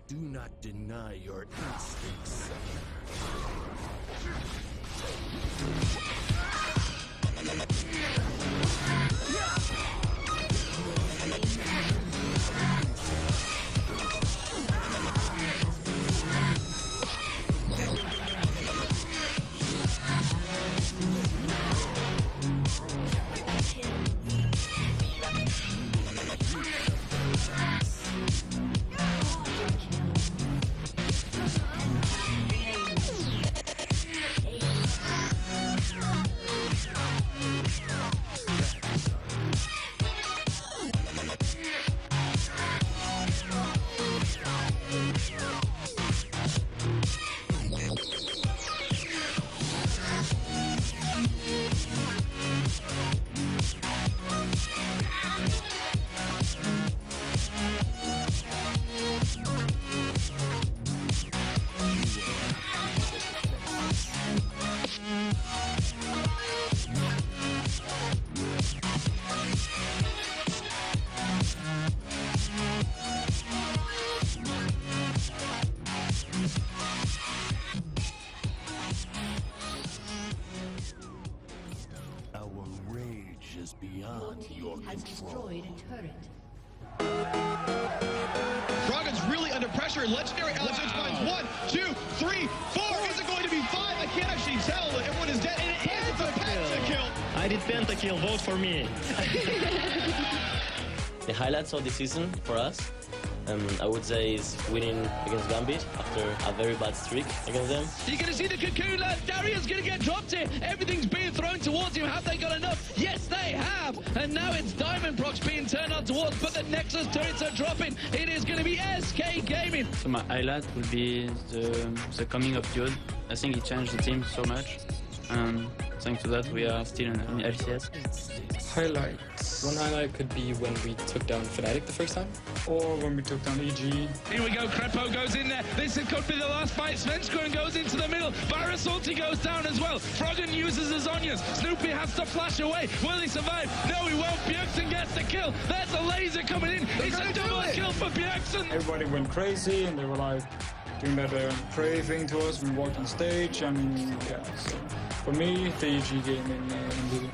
Do not deny your instincts. Beyond your has control. destroyed a turret. Froggen's really under pressure. Legendary Alex finds 1, 2, 3, 4. Is it going to be 5? I can't actually tell. Everyone is dead, and it is. It's a Pentakill. I did Pentakill. Vote for me. The highlights of the season for us, I would say, is winning against Gambit after a very bad streak against them. You're going to see the cocoon land. Darius going to get dropped here. Everything's being thrown towards him. Have they got enough? Yes, they have. And now it's Diamond Procs being turned on towards, but the Nexus turrets are dropping. It is going to be SK Gaming. So my highlight will be the coming of Udyr. I think he changed the team so much. And thanks to that, we are still in LCS. Highlights. One highlight could be when we took down Fnatic the first time, or when we took down EG. Here we go, Crepo goes in there. This could be the last fight. Svenskron goes into the middle. Virasalty goes down as well. Froggen uses his onions. Snoopy has to flash away. Will he survive? No, he won't. Bjergsen gets the kill. There's a laser coming in. It's a double kill for Bjergsen. Everybody went crazy, and they were like doing that pray thing to us when we walked on stage. I mean, yeah. So for me, the EG game in Udyr.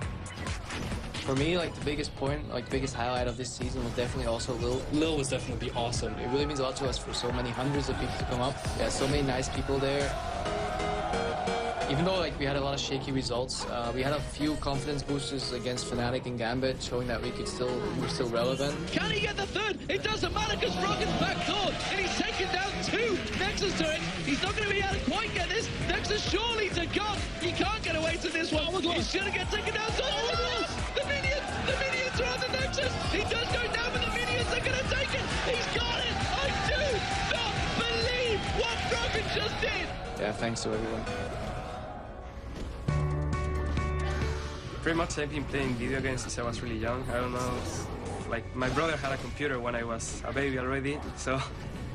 For me, like the biggest point, like biggest highlight of this season was definitely also Lil. Lil was definitely awesome. It really means a lot to us for so many hundreds of people to come up. Yeah, so many nice people there. Even though like we had a lot of shaky results, we had a few confidence boosters against Fnatic and Gambit, showing that we were still relevant. Can he get the third? It doesn't matter because Froggen's backdoor and he's taken down 2 Nexus turrets. He's not going to be able to quite get this. Nexus surely to God. He can't get away to this one. He's going to get taken down. The minions are on the Nexus. He does go down, but the minions are going to take it. He's got it. I do not believe what Froggen just did. Yeah, thanks to everyone. Pretty much I've been playing video games since I was really young. I don't know, like my brother had a computer when I was a baby already, so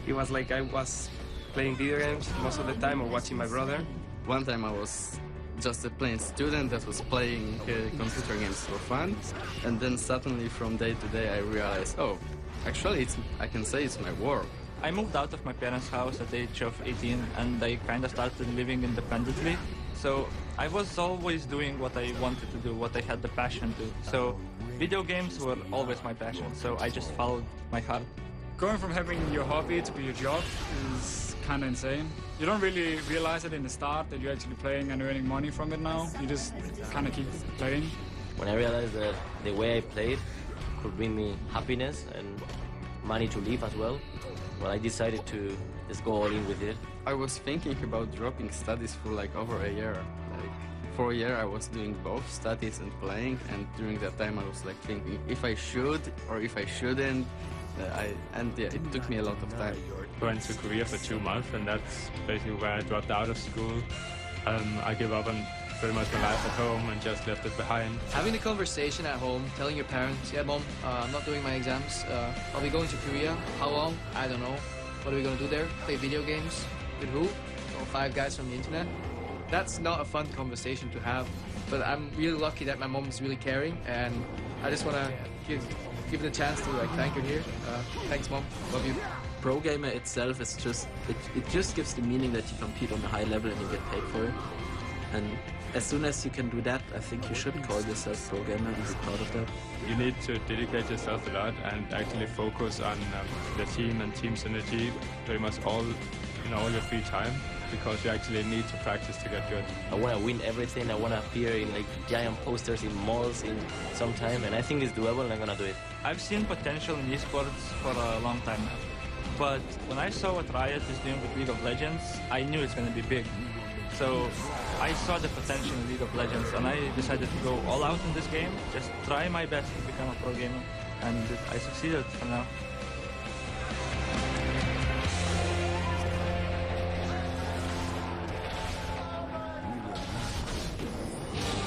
it was like I was playing video games most of the time or watching my brother. One time I was just a plain student that was playing computer games for fun, and then suddenly from day to day I realized, oh, actually I can say it's my work. I moved out of my parents' house at the age of 18, and I kind of started living independently. So I was always doing what I wanted to do, what I had the passion to. So video games were always my passion, so I just followed my heart. Going from having your hobby to be your job is kind of insane. You don't really realize it in the start that you're actually playing and earning money from it now. You just kind of keep playing. When I realized that the way I played could bring me happiness and money to live as well, well, I decided to just go all in with it. I was thinking about dropping studies for like over a year. Like for a year I was doing both studies and playing, and during that time I was like thinking if I should or if I shouldn't. It took me a lot of time. I went to Korea for 2 months, and that's basically where I dropped out of school. I gave up on pretty much my life at home and just left it behind. Having the conversation at home, telling your parents, yeah, Mom, I'm not doing my exams. I'll be going to Korea. How long? I don't know. What are we going to do there? Play video games? With who? Oh, 5 guys from the internet? That's not a fun conversation to have. But I'm really lucky that my mom is really caring, and I just want to give it a chance to like thank her here. Thanks, Mom. Love you. pro gamer itself is just, it just gives the meaning that you compete on a high level and you get paid for it. And as soon as you can do that, I think you should call yourself pro gamer and be proud of that. You need to dedicate yourself a lot and actually focus on the team and team synergy pretty much all your free time, because you actually need to practice to get good. I want to win everything. I want to appear in like giant posters in malls in some time, and I think it's doable and I'm gonna do it. I've seen potential in esports for a long time now, but when I saw what Riot is doing with League of Legends, I knew it's gonna be big. So I saw the potential in League of Legends and I decided to go all out in this game, just try my best to become a pro gamer, and I succeeded for now.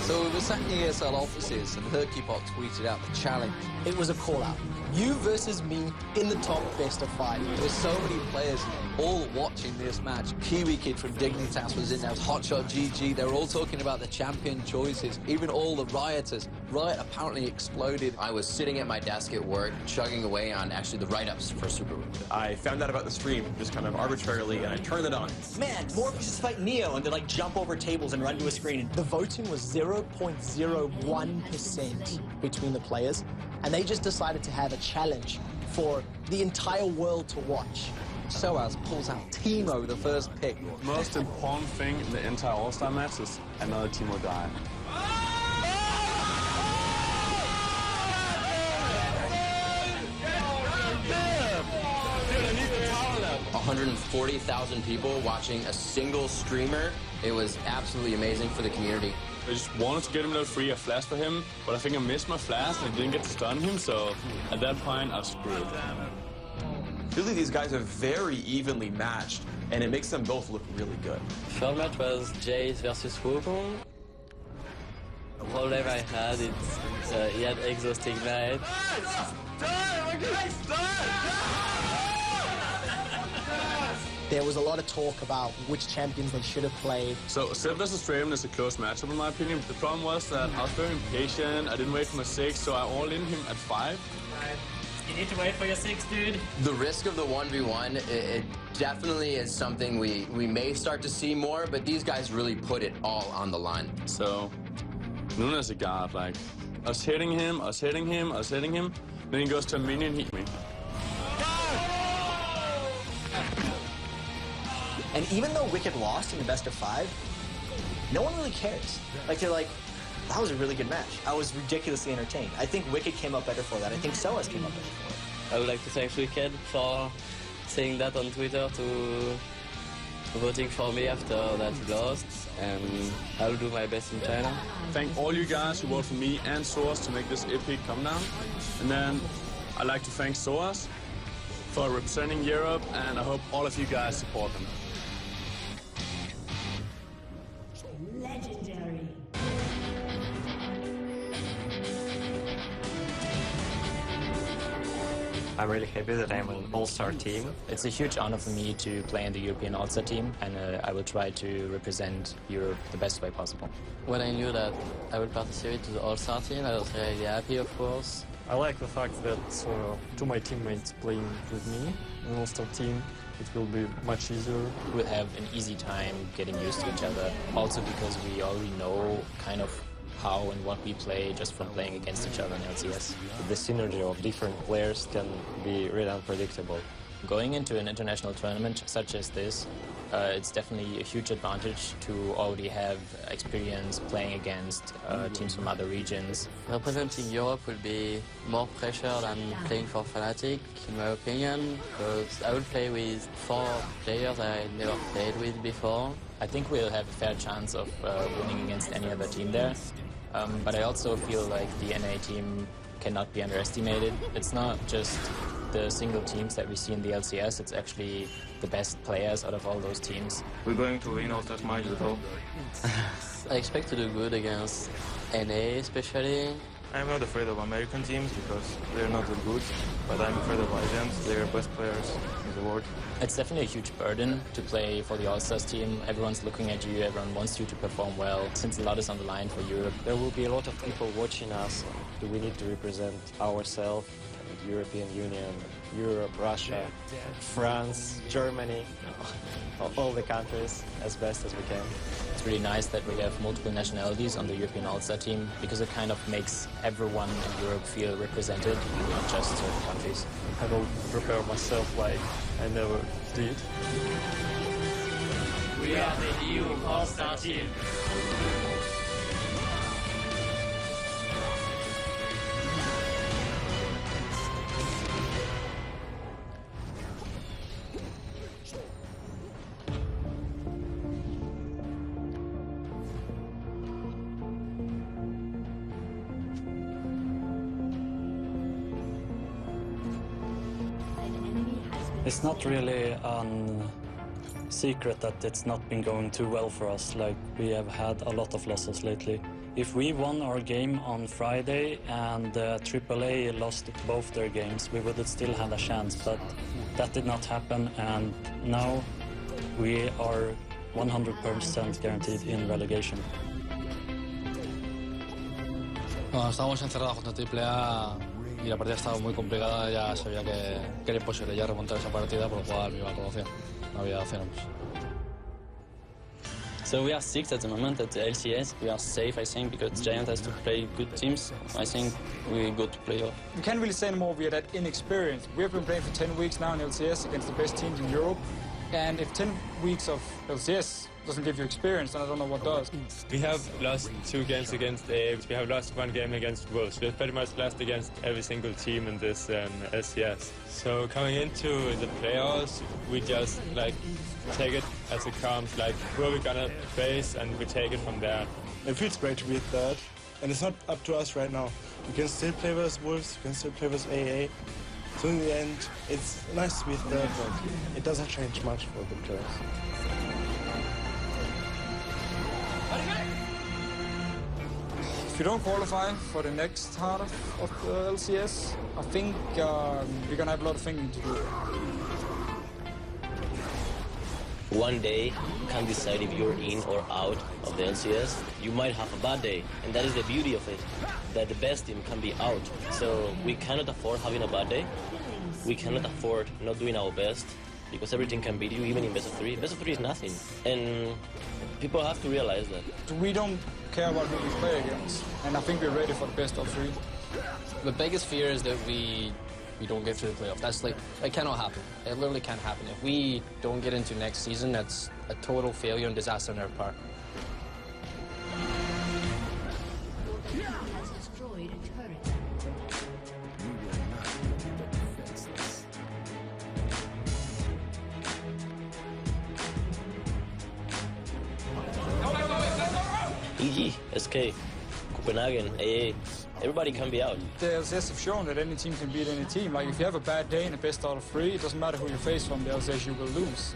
So we were sat in the ESL offices and Hercubot tweeted out the challenge. It was a call-out. You versus me in the top best of 5. There's so many players all watching this match. Kiwi Kid from Dignitas was in there, Hotshot GG. They were all talking about the champion choices. Even all the Rioters. Riot apparently exploded. I was sitting at my desk at work, chugging away on actually the write-ups for Super Bowl. I found out about the stream just kind of arbitrarily, and I turned it on. Man, Morpheus just fight Neo and they like jump over tables and run to a screen. The voting was 0.01% between the players, and they just decided to have a challenge for the entire world to watch. sooooooooooo pulls out Teemo, the first pick. The most important thing in the entire All-Star match is another Teemo die. 140,000 people watching a single streamer. It was absolutely amazing for the community. I just wanted to get him that free, a flash for him, but I think I missed my flash and I didn't get to stun him, so at that point I was screwed. Really, these guys are very evenly matched, and it makes them both look really good. Third match was Jace versus Wukong. The problem I had is he had exhausting night. There was a lot of talk about which champions they should have played. So Sid versus Draven is a close matchup in my opinion. The problem was that I was very impatient, I didn't wait for my 6, so I all-in him at 5. You need to wait for your 6, dude. The risk of the 1v1, it definitely is something we may start to see more, but these guys really put it all on the line. So, Luna is a god, like, I was hitting him, then he goes to a minion, he hit me. And even though Wicked lost in the best of 5, no one really cares. Like, they're like, that was a really good match. I was ridiculously entertained. I think Wicked came up better for that. I think sooooooooooo came up better for it. I would like to thank Wicked for saying that on Twitter, to voting for me after that he lost, and I'll do my best in China. Thank all you guys who voted for me and sooooooooooo to make this epic come down. And then I'd like to thank sooooooooooo for representing Europe, and I hope all of you guys support them. Legendary. I'm really happy that I'm an all-star team. It's a huge honor for me to play in the European all-star team, and I will try to represent Europe the best way possible. When I knew that I would participate to the all-star team, I was really happy, of course. I like the fact that two my teammates playing with me in an all-star team, it will be much easier. We'll have an easy time getting used to each other, also because we already know kind of how and what we play just from playing against each other in LCS. The synergy of different players can be really unpredictable. Going into an international tournament such as this, it's definitely a huge advantage to already have experience playing against teams from other regions. Representing Europe will be more pressure than playing for Fnatic, in my opinion, because I will play with 4 players I never played with before. I think we'll have a fair chance of winning against any other team there. But I also feel like the NA team cannot be underestimated. It's not just the single teams that we see in the LCS, it's actually the best players out of all those teams. We're going to win all that match as well. I expect to do good against NA especially. I'm not afraid of American teams because they're not that good, but I'm afraid of Asians. They're the best players in the world. It's definitely a huge burden to play for the All-Stars team. Everyone's looking at you, everyone wants you to perform well, since a lot is on the line for Europe. There will be a lot of people watching us. We need to represent ourselves the European Union, Europe, Russia, France, Germany, all the countries as best as we can. It's really nice that we have multiple nationalities on the European All-Star team because it kind of makes everyone in Europe feel represented, not just certain countries. I will prepare myself like I never did. We are the EU All-Star team. It's not really a secret that it's not been going too well for us. Like, we have had a lot of losses lately. If we won our game on Friday and AAA lost both their games, we would have still had a chance, but that did not happen, and now we are 100% guaranteed in relegation. Bueno, estábamos encerrados contra AAA y la partida estaba muy complicada, ya sabía que era imposible ya remontar esa partida, por lo cual me iba a conocer. No había opciones. So we are 6th at the moment at the LCS. We are safe, I think, because Giant has to play good teams. I think we go to playoff. We can't really say anymore we are that inexperienced. We have been playing for 10 weeks now in LCS against the best teams in Europe. And if 10 weeks of LCS doesn't give you experience, then I don't know what does. We have lost 2 games against AA. We have lost 1 game against Wolves. We have pretty much lost against every single team in this LCS. So coming into the playoffs, we just take it as it comes, who are we gonna face, and we take it from there. It feels great to be third, and it's not up to us right now. We can still play with Wolves, we can still play with AA. So in the end, it's nice to be third, but it doesn't change much for the players. If you don't qualify for the next part of the LCS, I think we're gonna have a lot of thinking to do. One day can't decide if you're in or out of the LCS. You might have a bad day, and that is the beauty of it, that the best team can be out. So we cannot afford having a bad day. We cannot afford not doing our best, because every team can beat you, even in best of 3. Best of 3 is nothing, and people have to realize that. We don't care about who we play against, and I think we're ready for the best of 3. The biggest fear is that we don't get to the playoff. That's it cannot happen. It literally can't happen. If we don't get into next season, that's a total failure and disaster on our part. EG, SK, Copenhagen, AA, everybody can be out. The LCS have shown that any team can beat any team. Like, if you have a bad day in the best out of 3, it doesn't matter who you face from the LCS, you will lose.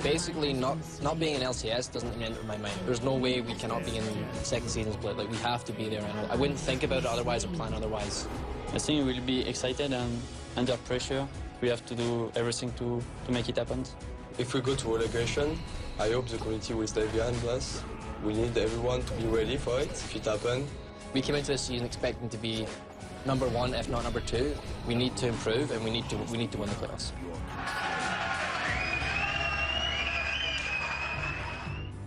Basically, not being in LCS doesn't enter my mind. There's no way we cannot be in second season split. Like, we have to be there, and I wouldn't think about it otherwise or plan otherwise. I think we will be excited and under pressure. We have to do everything to make it happen. If we go to relegation, I hope the community will stay behind us. We need everyone to be ready for it if it happens. We came into this season expecting to be number 1, if not number 2. We need to improve, and we need to win the playoffs.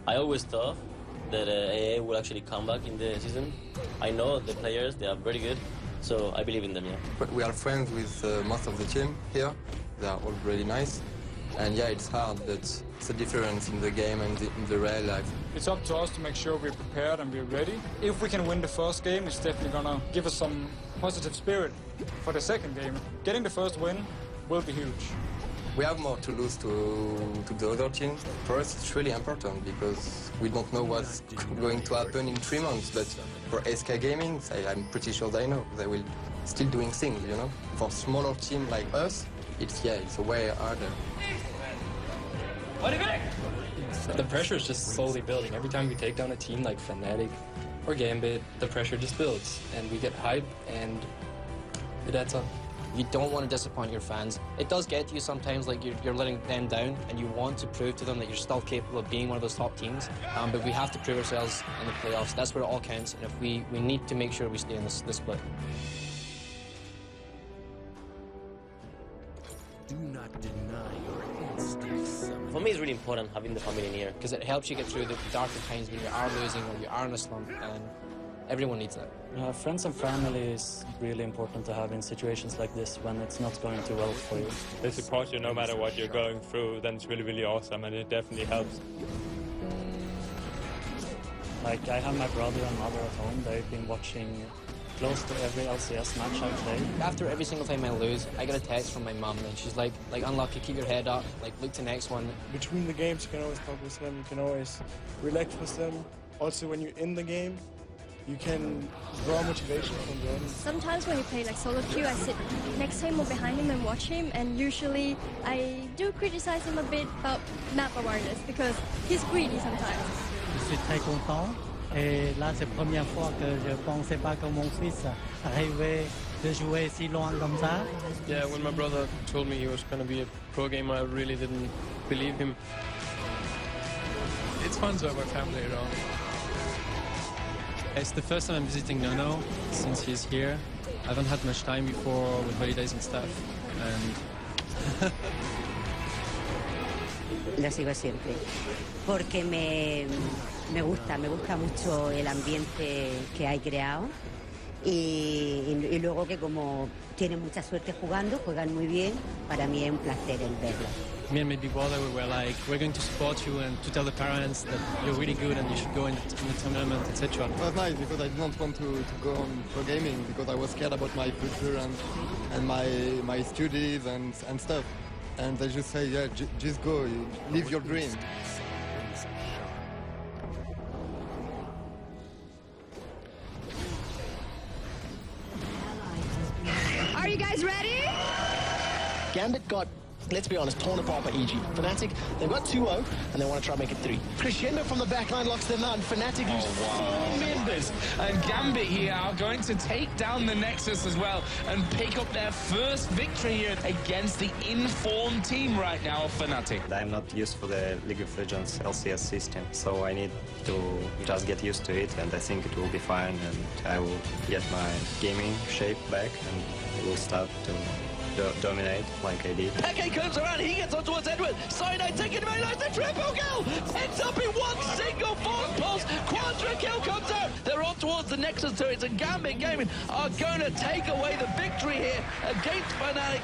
I always thought that AA will actually come back in the season. I know the players, they are very good, so I believe in them, yeah. But we are friends with most of the team here. They are all really nice. And yeah, it's hard, but it's a difference in the game and in the real life. It's up to us to make sure we're prepared and we're ready. If we can win the first game, it's definitely gonna give us some positive spirit for the second game. Getting the first win will be huge. We have more to lose to the other team. For us, it's really important because we don't know what's going to happen in 3 months. But for SK Gaming, I'm pretty sure they know. They will still doing things, you know. For smaller team like us, it's way harder. The pressure is just slowly building. Every time we take down a team like Fnatic or Gambit, the pressure just builds, and we get hype, and it adds up. You don't want to disappoint your fans. It does get to you sometimes, like you're letting them down, and you want to prove to them that you're still capable of being one of those top teams. But we have to prove ourselves in the playoffs. That's where it all counts, and if we need to make sure we stay in this split. Do not deny your instincts. For me, it's really important having the family near. Because it helps you get through the darker times when you are losing or you are in a slump, and everyone needs that. Friends and family is really important to have in situations like this when it's not going too well for you. They support you no matter what you're going through, then it's really, really awesome, and it definitely helps. Like, I have my brother and mother at home. They've been watching close to every LCS match I play. After every single time I lose, I get a text from my mum, and she's like, unlucky, keep your head up, like, look to the next one. Between the games, you can always talk with them, you can always relax with them. Also, when you're in the game, you can draw motivation from them. Sometimes when we play like solo queue, I sit next to him or behind him and watch him, and usually I do criticize him a bit about map awareness because he's greedy sometimes. Je suis très content et là c'est la première fois que je pensais pas que mon fils arrivait de jouer si loin comme ça. Yeah, when my brother told me he was going to be a pro gamer, I really didn't believe him. It's fun to have my family around. It's the first time I'm visiting Nono since he's here. I haven't had much time before with holidays and stuff, and Lo sigo siempre, porque me gusta mucho el ambiente que hay creado y luego que como tienen mucha suerte jugando, juegan muy bien, para mí es un placer el verlo. me and my big brother, we were like, we're going to support you and to tell the parents that you're really good and you should go in the tournament, etc. It was nice because I didn't want to go on pro gaming because I was scared about my future and my studies and stuff. And they just say, yeah, just go, live your dream. Are you guys ready? Gambit got, let's be honest, torn apart by EG. Fnatic, they've got 2-0, and they want to try and make it 3. Crescendo from the backline locks them out, and Fnatic lose 4 members. And Gambit here are going to take down the Nexus as well and pick up their first victory here against the informed team right now of Fnatic. I'm not used to the League of Legends LCS system, so I need to just get used to it, and I think it will be fine, and I will get my gaming shape back, and I will start to dominate like I did. Peke comes around, he gets on towards Edward. Cyanide taking him out, the triple kill! Ends up in one single force pulse. Quadra kill comes out. They're on towards the Nexus turrets, and Gambit Gaming are going to take away the victory here against Fnatic.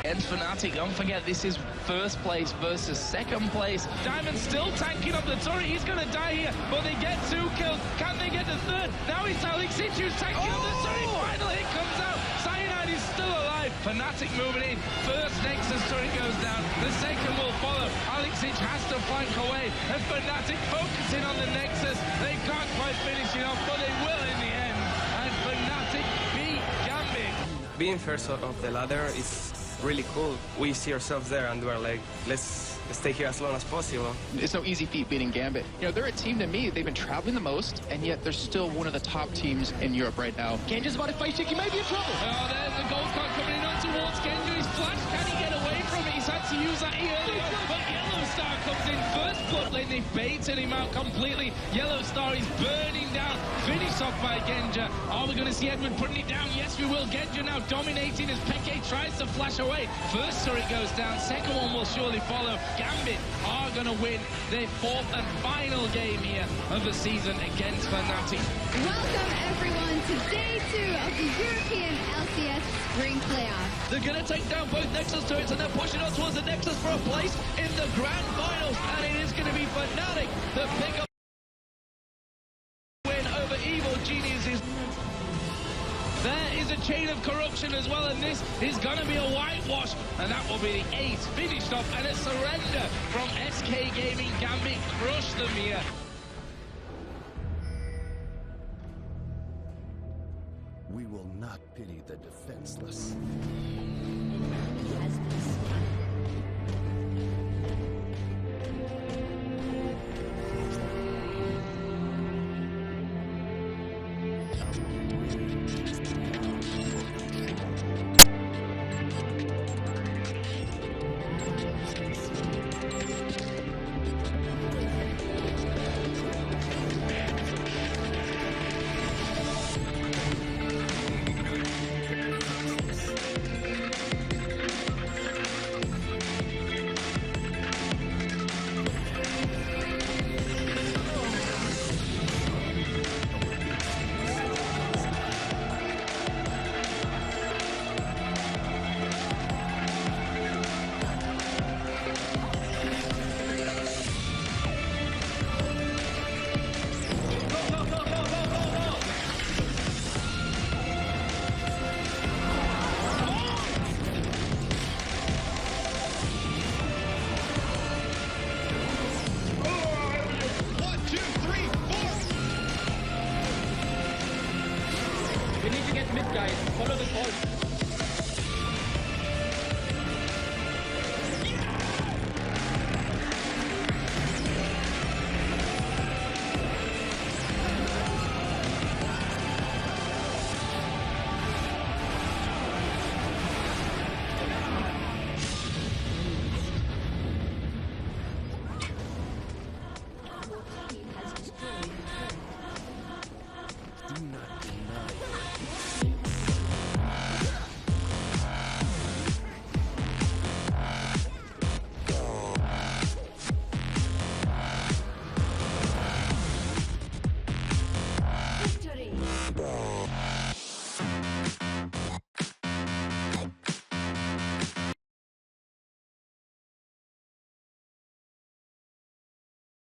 And Fnatic, don't forget, this is first place versus second place. Diamond still tanking up the turret. He's going to die here, but they get 2 kills. Can they get the third? Now it's Alex who's tanking up the turret. Final hit comes out. Cyanide is still alive. Fnatic moving in. First Nexus turret goes down. The second will follow. Alex has to flank away. And Fnatic focusing on the Nexus. They can't quite finish it off, but they will in the end. And Fnatic beat Gambit. Being first of the ladder is really cool. We see ourselves there and we're like, let's stay here as long as possible. It's no easy feat beating Gambit. You know, they're a team to me, they've been traveling the most, and yet they're still one of the top teams in Europe right now. Genja's about to face Chicky, may be in trouble. Oh, there's the gold card coming in on towards Genja. He's flashed. Can he get away from it? He's had to use that early on, but Yellow Star comes in first blood lane. They've baited him out completely. Yellow Star is burning down. Finished off by Genja. Are we going to see Edward putting it down? Yes, we will. Genja now dominating as Peke tries to flash away. First turret goes down. Second one will surely follow. Gambit are going to win their 4th and final game here of the season against Fnatic. Welcome everyone to day 2 of the European LCS Spring Playoffs. They're going to take down both Nexus turrets, and they're pushing on towards the Nexus for a place in the grand finals, and it is going to be Fnatic that pick up win over Evil Geniuses. There is a chain of corruption as well, and this is going to be a whitewash, and that will be the 8th finished off, and a surrender from SK Gaming. Gambit crush them here. We will not pity the defenseless.